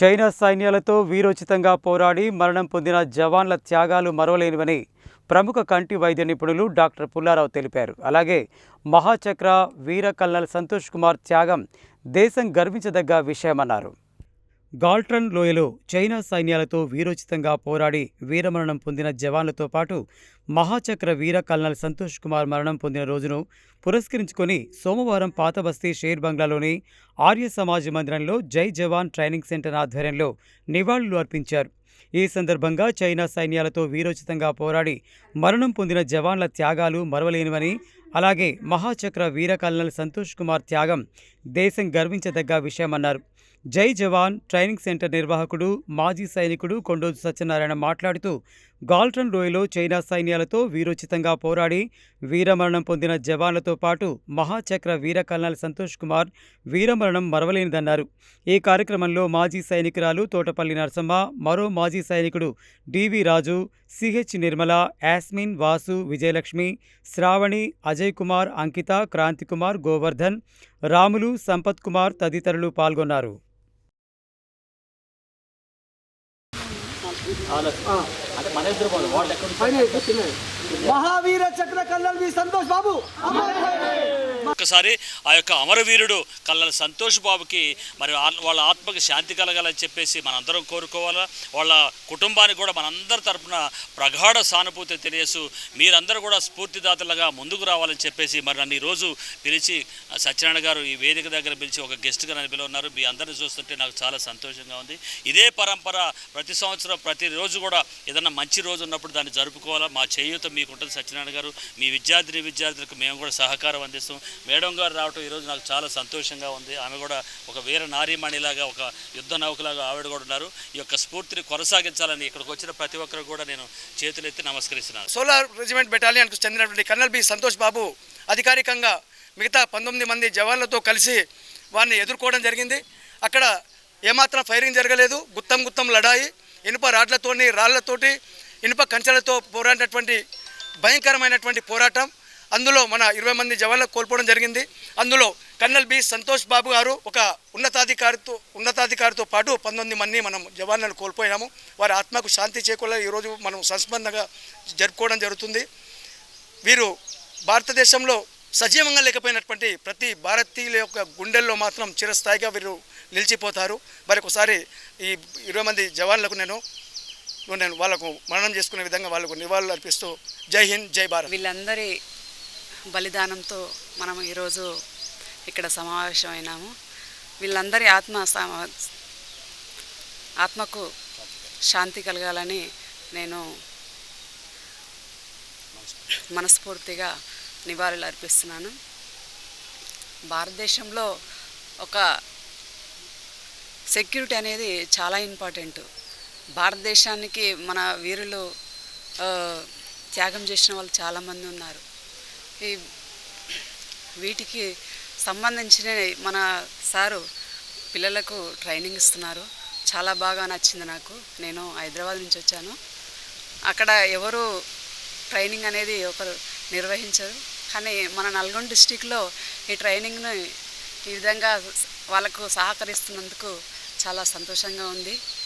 China సైన్యాలతో వీరోచితంగా పోరాడి మరణం పొందిన జవాన్ల త్యాగాలు మరువలేనివని ప్రముఖ కంటి వైద్య నిపుణులు డాక్టర్ పుల్లారావు తెలిపారు. అలాగే మహాచక్ర వీర కల్నల్ సంతోష్ కుమార్ త్యాగం దేశం గర్వించదగ్గ విషయమన్నారు. గాల్ట్రన్ లోయలో చైనా సైన్యాలతో వీరోచితంగా పోరాడి వీరమరణం పొందిన జవాన్లతో పాటు మహాచక్ర వీర కల్నల్ సంతోష్ కుమార్ మరణం పొందిన రోజును పురస్కరించుకొని సోమవారం పాతబస్తీ షేర్ బంగ్లాలోని ఆర్య సమాజ్ మందిరంలో జై జవాన్ ట్రైనింగ్ సెంటర్ ఆధ్వర్యంలో నివాళులు అర్పించారు. ఈ సందర్భంగా చైనా సైన్యాలతో వీరోచితంగా పోరాడి మరణం పొందిన జవాన్ల త్యాగాలు మరవలేనివని, అలాగే మహాచక్ర వీర కల్నల్ సంతోష్ కుమార్ త్యాగం దేశం గర్వించదగ్గ విషయమన్నారు. జై జవాన్ ట్రైనింగ్ సెంటర్ నిర్వాహకుడు మాజీ సైనికుడు కొండోజు సత్యనారాయణ మాట్లాడుతూ, గాల్ట్రన్ లోయలో చైనా సైన్యాలతో వీరోచితంగా పోరాడి వీరమరణం పొందిన జవాన్లతో పాటు మహాచక్ర వీర కల్నల్ సంతోష్ కుమార్ వీరమరణం మరవలేనిదన్నారు. ఈ కార్యక్రమంలో మాజీ సైనికురాలు తోటపల్లి నరసమ్మ, మరో మాజీ సైనికుడు డివి రాజు, సిహెచ్ నిర్మల, యాస్మిన్, వాసు, విజయలక్ష్మి, శ్రావణి, అజయ్ కుమార్, అంకిత, క్రాంతి కుమార్, గోవర్ధన్, రాములు, సంపత్ కుమార్ తదితరులు పాల్గొన్నారు. महावीर चक्र कल्नल भी संतोष बाबू ఒక్కసారి ఆ యొక్క అమరవీరుడు కల్నల్ సంతోష్ బాబుకి మరి వాళ్ళ ఆత్మకి శాంతి కలగాలని చెప్పేసి మనందరం కోరుకోవాలా. వాళ్ళ కుటుంబానికి కూడా మనందరి తరఫున ప్రగాఢ సానుభూతి తెలియసు. మీరందరూ కూడా స్ఫూర్తిదాతలుగా ముందుకు రావాలని చెప్పేసి మరి నన్ను ఈరోజు పిలిచి సత్యనారాయణ గారు ఈ వేదిక దగ్గర పిలిచి ఒక గెస్ట్గా నన్ను పిలువన్నారు. మీ అందరిని చూస్తుంటే నాకు చాలా సంతోషంగా ఉంది. ఇదే పరంపర ప్రతి సంవత్సరం ప్రతిరోజు కూడా ఏదన్నా మంచి రోజు ఉన్నప్పుడు దాన్ని జరుపుకోవాలా. మా చేయూత మీకు ఉంటుంది సత్యనారాయణ గారు. మీ విద్యార్థులకు మేము కూడా సహకారం అందిస్తాం. మేడం గారు రావటం ఈరోజు నాకు చాలా సంతోషంగా ఉంది. ఆమె కూడా ఒక వీర నారీమణిలాగా, ఒక యుద్ధ నౌకలాగా ఆవిడ కూడా ఉన్నారు. ఈ యొక్క స్ఫూర్తిని కొనసాగించాలని ఇక్కడికి వచ్చిన ప్రతి ఒక్కరు కూడా నేను చేతులెత్తి నమస్కరిస్తున్నాను. సోలార్ రెజిమెంట్ బెటాలియన్కు చెందినటువంటి కల్నల్ బి సంతోష్ బాబు అధికారికంగా మిగతా 19 మంది జవాన్లతో కలిసి వారిని ఎదుర్కోవడం జరిగింది. అక్కడ ఏమాత్రం ఫైరింగ్ జరగలేదు. గుత్తం లడాయి, ఇనుప రాడ్లతోని, రాళ్లతోటి, ఇనుప కంచెలతో పోరాడినటువంటి భయంకరమైనటువంటి పోరాటం. అందులో మన 20 మంది జవాన్లకు కోల్పోవడం జరిగింది. అందులో కల్నల్ బి సంతోష్ బాబు గారు ఒక ఉన్నతాధికారితో పాటు 19 మంది మనం జవాన్లను కోల్పోయాము. వారి ఆత్మకు శాంతి చేకూర ఈరోజు మనం సంస్మరణగా జరుపుకోవడం జరుగుతుంది. వీరు భారతదేశంలో సజీవంగా లేకపోయినటువంటి ప్రతి భారతీయుల యొక్క గుండెల్లో మాత్రం చిరస్థాయిగా వీరు నిలిచిపోతారు. మరొకసారి ఈ 20 మంది జవాన్లకు నేను వాళ్ళకు మరణం చేసుకునే విధంగా వాళ్ళకు నివాళులు అర్పిస్తూ జై హింద్, జై భారత్. వీళ్ళందరి బలిదానంతో మనం ఈరోజు ఇక్కడ సమావేశమైనాము. వీళ్ళందరి ఆత్మకు శాంతి కలగాలని నేను మనస్ఫూర్తిగా నివాళులు అర్పిస్తున్నాను. భారతదేశంలో ఒక సెక్యూరిటీ అనేది చాలా ఇంపార్టెంట్. భారతదేశానికి మన వీరులు త్యాగం చేసిన వాళ్ళు చాలామంది ఉన్నారు. వీటికి సంబంధించిన మన సారు పిల్లలకు ట్రైనింగ్ ఇస్తున్నారు. చాలా బాగా నచ్చింది నాకు. నేను హైదరాబాద్ నుంచి వచ్చాను. అక్కడ ఎవరు ట్రైనింగ్ అనేది ఒకరు నిర్వహించరు. కానీ మన నల్గొండ డిస్టిక్లో ఈ ట్రైనింగ్ను ఈ విధంగా వాళ్ళకు సహకరిస్తున్నందుకు చాలా సంతోషంగా ఉంది.